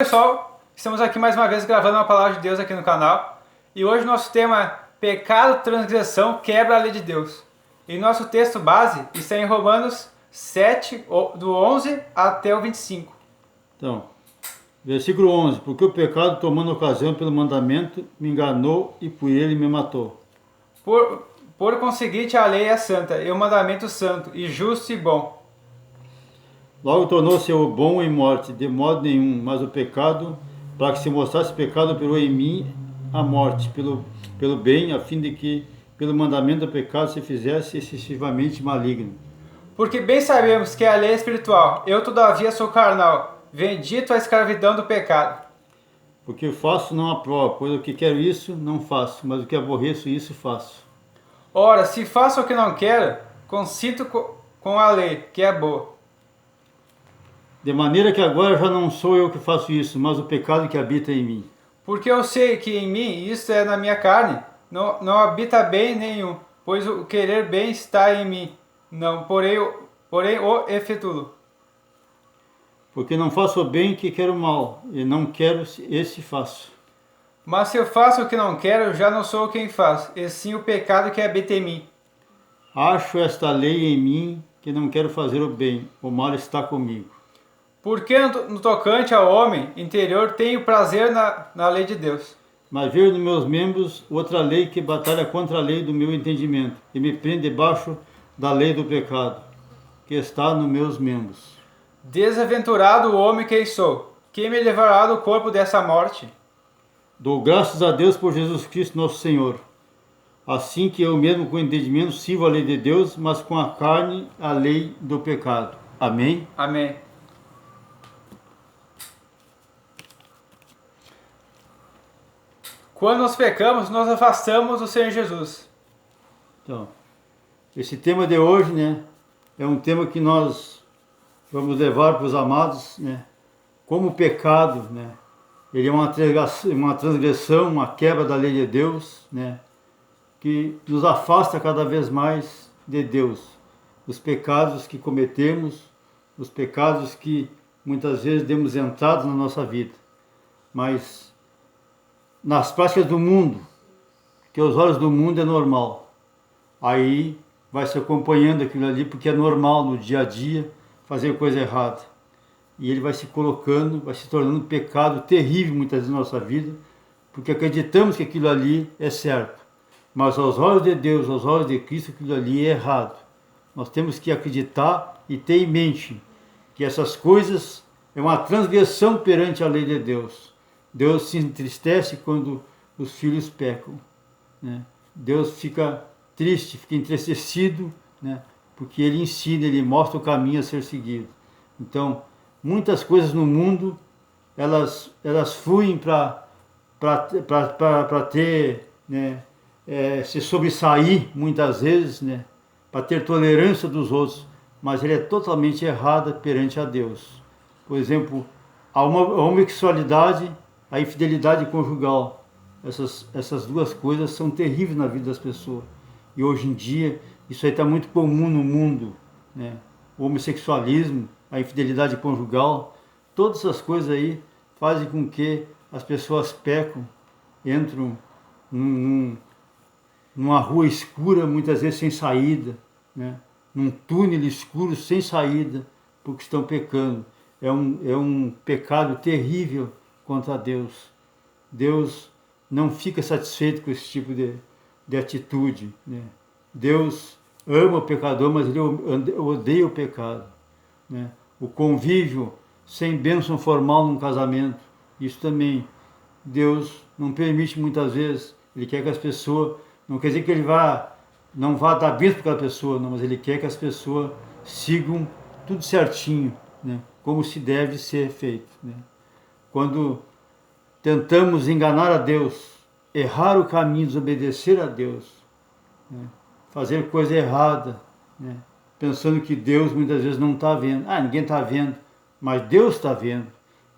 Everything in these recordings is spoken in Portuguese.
Pessoal, estamos aqui mais uma vez gravando uma palavra de Deus aqui no canal e hoje nosso tema é pecado, transgressão, quebra a lei de Deus. E nosso texto base está em Romanos 7, do 11 até o 25. Então, versículo 11: porque o pecado, tomando ocasião pelo mandamento, me enganou e por ele me matou. Por conseguinte, a lei é santa e o mandamento santo e justo e bom. Logo tornou-se o bom em morte, de modo nenhum, mas o pecado, para que se mostrasse pecado, operou em mim a morte, pelo bem, a fim de que, pelo mandamento do pecado, se fizesse excessivamente maligno. Porque bem sabemos que a lei é espiritual, eu todavia sou carnal, vendido à escravidão do pecado. Porque faço não aprovo, pois o que quero isso não faço, mas o que aborreço isso faço. Ora, se faço o que não quero, consinto com a lei, que é boa. De maneira que agora já não sou eu que faço isso, mas o pecado que habita em mim. Porque eu sei que em mim, isto é na minha carne, não habita bem nenhum, pois o querer bem está em mim, não, porém o efetuo. Porque não faço o bem que quero mal, e não quero esse faço. Mas se eu faço o que não quero, já não sou quem faz, e sim o pecado que habita em mim. Acho esta lei em mim, que não quero fazer o bem, o mal está comigo. Porque no tocante ao homem interior tenho prazer na lei de Deus. Mas vejo nos meus membros outra lei que batalha contra a lei do meu entendimento, e me prende debaixo da lei do pecado, que está nos meus membros. Desaventurado o homem que sou, quem me levará do corpo dessa morte? Dou graças a Deus por Jesus Cristo nosso Senhor. Assim que eu mesmo com entendimento sirvo a lei de Deus, mas com a carne a lei do pecado. Amém? Amém. Quando nós pecamos, nós afastamos do Senhor Jesus. Então, esse tema de hoje, né, é um tema que nós vamos levar para os amados, né, como o pecado, né, ele é uma transgressão, uma quebra da lei de Deus, né, que nos afasta cada vez mais de Deus. Os pecados que cometemos, os pecados que muitas vezes demos entrada na nossa vida, mas nas práticas do mundo, que aos olhos do mundo é normal, aí vai se acompanhando aquilo ali, porque é normal no dia a dia fazer coisa errada. E ele vai se colocando, vai se tornando um pecado terrível muitas vezes na nossa vida, porque acreditamos que aquilo ali é certo. Mas aos olhos de Deus, aos olhos de Cristo, aquilo ali é errado. Nós temos que acreditar e ter em mente que essas coisas é uma transgressão perante a lei de Deus. Deus se entristece quando os filhos pecam, né? Deus fica triste, fica entristecido, né? Porque Ele ensina, Ele mostra o caminho a ser seguido. Então, muitas coisas no mundo, elas fluem para ter, né, se sobressair muitas vezes, né, para ter tolerância dos outros, mas ele é totalmente errada perante a Deus. Por exemplo, a homossexualidade, a infidelidade conjugal, essas duas coisas são terríveis na vida das pessoas. E hoje em dia, isso aí está muito comum no mundo, né? O homossexualismo, a infidelidade conjugal, todas essas coisas aí fazem com que as pessoas pecam, entram numa rua escura, muitas vezes sem saída, né? Num túnel escuro sem saída, porque estão pecando. É um pecado terrível contra Deus. Deus não fica satisfeito com esse tipo de atitude, né? Deus ama o pecador, mas ele odeia o pecado, né? O convívio sem bênção formal num casamento, isso também Deus não permite muitas vezes. Ele quer que as pessoas, não quer dizer que ele não vá dar bênção para aquela pessoa, não, mas ele quer que as pessoas sigam tudo certinho, né? Como se deve ser feito, né? Quando tentamos enganar a Deus, errar o caminho, desobedecer a Deus, né? Fazer coisa errada, né? Pensando que Deus muitas vezes não está vendo. Ah, ninguém está vendo, mas Deus está vendo.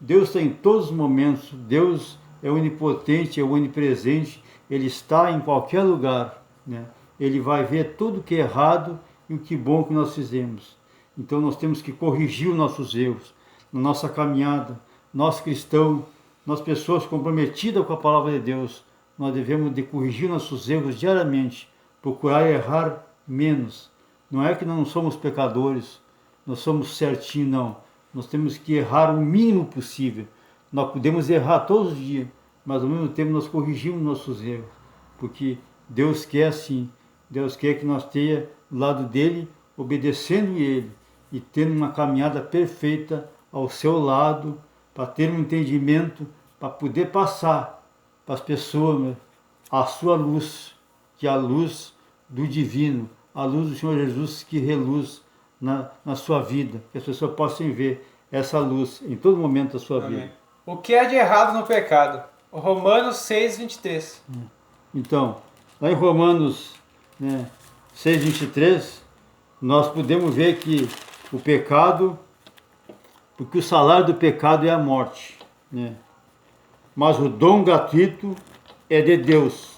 Deus está em todos os momentos. Deus é onipotente, é onipresente. Ele está em qualquer lugar, né? Ele vai ver tudo que é errado e o que bom que nós fizemos. Então nós temos que corrigir os nossos erros na nossa caminhada, nós cristãos, nós pessoas comprometidas com a palavra de Deus, nós devemos de corrigir nossos erros diariamente, procurar errar menos. Não é que nós não somos pecadores, nós somos certinhos, não. Nós temos que errar o mínimo possível. Nós podemos errar todos os dias, mas ao mesmo tempo nós corrigimos nossos erros, porque Deus quer assim, Deus quer que nós tenha do lado dele, obedecendo ele e tendo uma caminhada perfeita ao seu lado, para ter um entendimento, para poder passar para as pessoas, né, a sua luz, que é a luz do divino, a luz do Senhor Jesus que reluz na sua vida, que as pessoas possam ver essa luz em todo momento da sua vida. O que é de errado no pecado? Romanos 6:23. Então, lá em Romanos, né, 6:23, nós podemos ver que o pecado, porque o salário do pecado é a morte, né? Mas o dom gratuito é de Deus,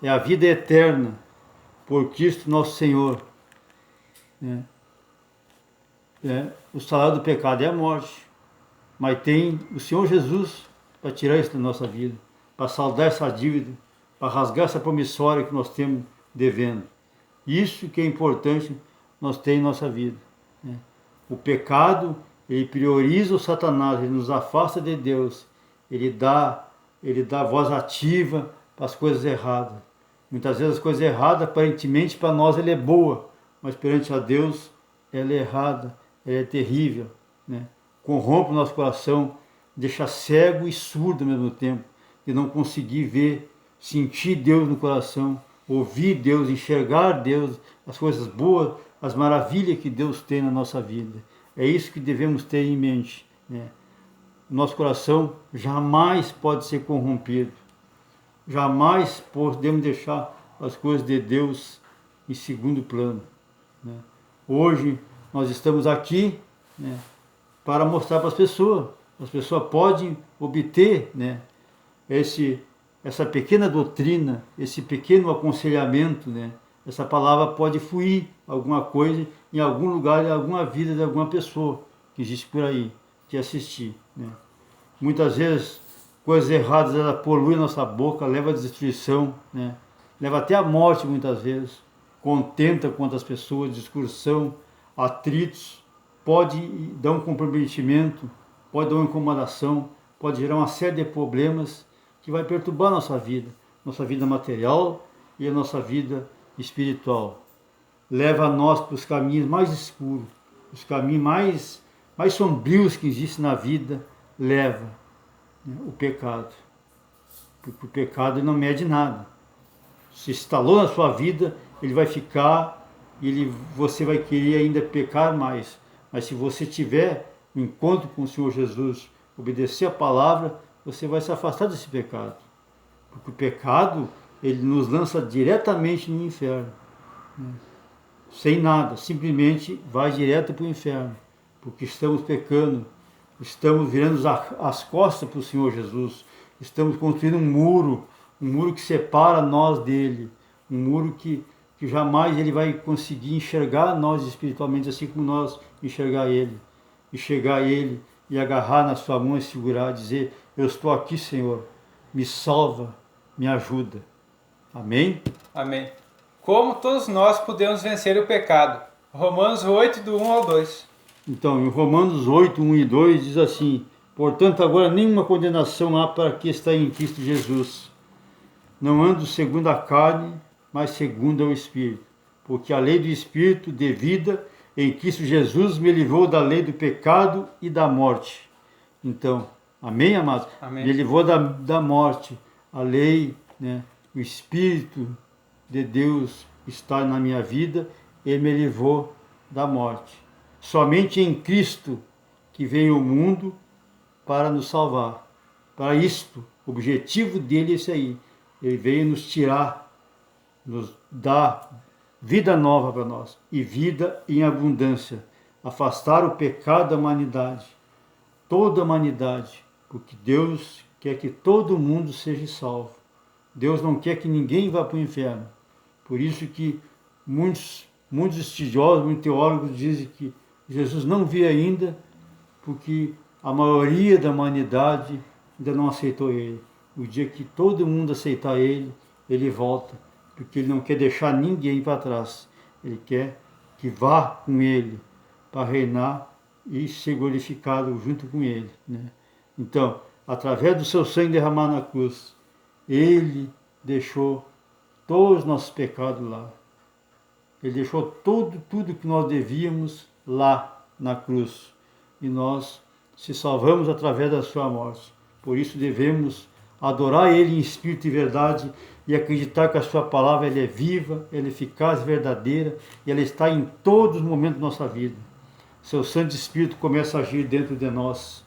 é a vida eterna, por Cristo nosso Senhor, né? O salário do pecado é a morte, mas tem o Senhor Jesus para tirar isso da nossa vida, para saldar essa dívida, para rasgar essa promissória que nós temos devendo. Isso que é importante nós ter em nossa vida, né? O pecado, ele prioriza o Satanás, ele nos afasta de Deus, ele dá voz ativa para as coisas erradas. Muitas vezes as coisas erradas, aparentemente para nós ela é boa, mas perante a Deus ela é errada, ela é terrível, né? Corrompe o nosso coração, deixa cego e surdo ao mesmo tempo, de não conseguir ver, sentir Deus no coração, ouvir Deus, enxergar Deus, as coisas boas, as maravilhas que Deus tem na nossa vida. É isso que devemos ter em mente, né? Nosso coração jamais pode ser corrompido. Jamais podemos deixar as coisas de Deus em segundo plano, né? Hoje nós estamos aqui, né, para mostrar para as pessoas. As pessoas podem obter, né, essa pequena doutrina, esse pequeno aconselhamento, né? Essa palavra pode fluir alguma coisa em algum lugar, em alguma vida de alguma pessoa que existe por aí, que assistir, né? Muitas vezes coisas erradas ela polui a nossa boca, leva à destruição, né? Leva até à morte muitas vezes, contenta contra as pessoas, discussão, atritos, pode dar um comprometimento, pode dar uma incomodação, pode gerar uma série de problemas que vai perturbar a nossa vida material e a nossa vida espiritual. Leva a nós para os caminhos mais escuros, os caminhos mais sombrios que existem na vida, leva, né, o pecado. Porque o pecado não mede nada. Se instalou na sua vida, ele vai ficar, você vai querer ainda pecar mais. Mas se você tiver um encontro com o Senhor Jesus, obedecer a palavra, você vai se afastar desse pecado. Porque o pecado, ele nos lança diretamente no inferno, né? Sem nada, simplesmente vai direto para o inferno. Porque estamos pecando, estamos virando as costas para o Senhor Jesus, estamos construindo um muro que separa nós dele, um muro que jamais ele vai conseguir enxergar nós espiritualmente, assim como nós enxergar ele, e chegar a ele e agarrar na sua mão e segurar, dizer: eu estou aqui, Senhor, me salva, me ajuda. Amém? Amém. Como todos nós podemos vencer o pecado? Romanos 8, do 1 ao 2. Então, em Romanos 8, 1 e 2 diz assim: portanto, agora nenhuma condenação há para quem está em Cristo Jesus. Não ando segundo a carne, mas segundo o Espírito. Porque a lei do Espírito de vida em Cristo Jesus me livrou da lei do pecado e da morte. Então, amém, amados? Amém. Me livrou da morte. A lei, né, o Espírito de Deus está na minha vida, ele me livrou da morte. Somente em Cristo que veio ao mundo para nos salvar. Para isto, o objetivo dele é esse aí. Ele veio nos tirar, nos dar vida nova para nós e vida em abundância. Afastar o pecado da humanidade, toda a humanidade, porque Deus quer que todo mundo seja salvo. Deus não quer que ninguém vá para o inferno. Por isso que muitos estudiosos, muitos teólogos dizem que Jesus não veio ainda porque a maioria da humanidade ainda não aceitou Ele. O dia que todo mundo aceitar Ele, Ele volta, porque Ele não quer deixar ninguém para trás. Ele quer que vá com Ele para reinar e ser glorificado junto com Ele, né? Então, através do seu sangue derramado na cruz, Ele deixou todos os nossos pecados lá. Ele deixou tudo que nós devíamos lá na cruz. E nós se salvamos através da sua morte. Por isso devemos adorar Ele em espírito e verdade e acreditar que a sua palavra ela é viva, ela é eficaz, verdadeira e ela está em todos os momentos da nossa vida. Seu Santo Espírito começa a agir dentro de nós,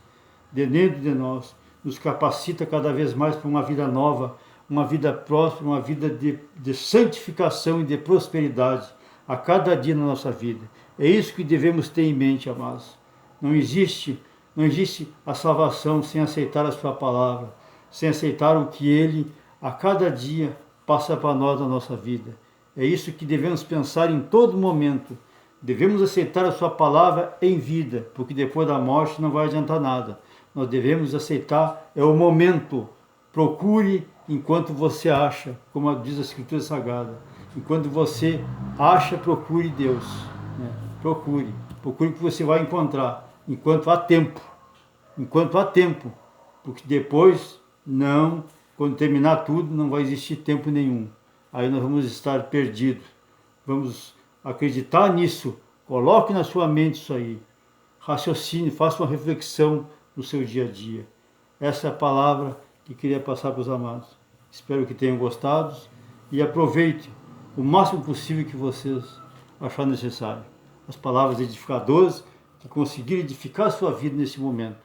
nos capacita cada vez mais para uma vida nova, uma vida próspera, uma vida de santificação e de prosperidade a cada dia na nossa vida. É isso que devemos ter em mente, amados. Não existe a salvação sem aceitar a sua palavra, sem aceitar o que Ele a cada dia passa para nós na nossa vida. É isso que devemos pensar em todo momento. Devemos aceitar a sua palavra em vida, porque depois da morte não vai adiantar nada. Nós devemos aceitar, é o momento. Procure enquanto você acha, como diz a Escritura Sagrada. Enquanto você acha, procure Deus. Né? Procure o que você vai encontrar, enquanto há tempo. Porque depois, quando terminar tudo, não vai existir tempo nenhum. Aí nós vamos estar perdidos. Vamos acreditar nisso. Coloque na sua mente isso aí. Raciocine, faça uma reflexão no seu dia a dia. Essa é a palavra que queria passar para os amados. Espero que tenham gostado e aproveite o máximo possível que vocês acharem necessário. As palavras edificadoras que conseguirem edificar a sua vida nesse momento.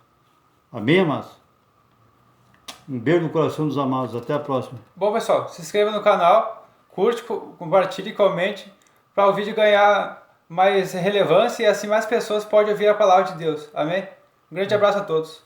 Amém, amados? Um beijo no coração dos amados. Até a próxima. Bom, pessoal, se inscreva no canal, curte, compartilhe e comente para o vídeo ganhar mais relevância e assim mais pessoas podem ouvir a palavra de Deus. Amém? Um grande abraço a todos.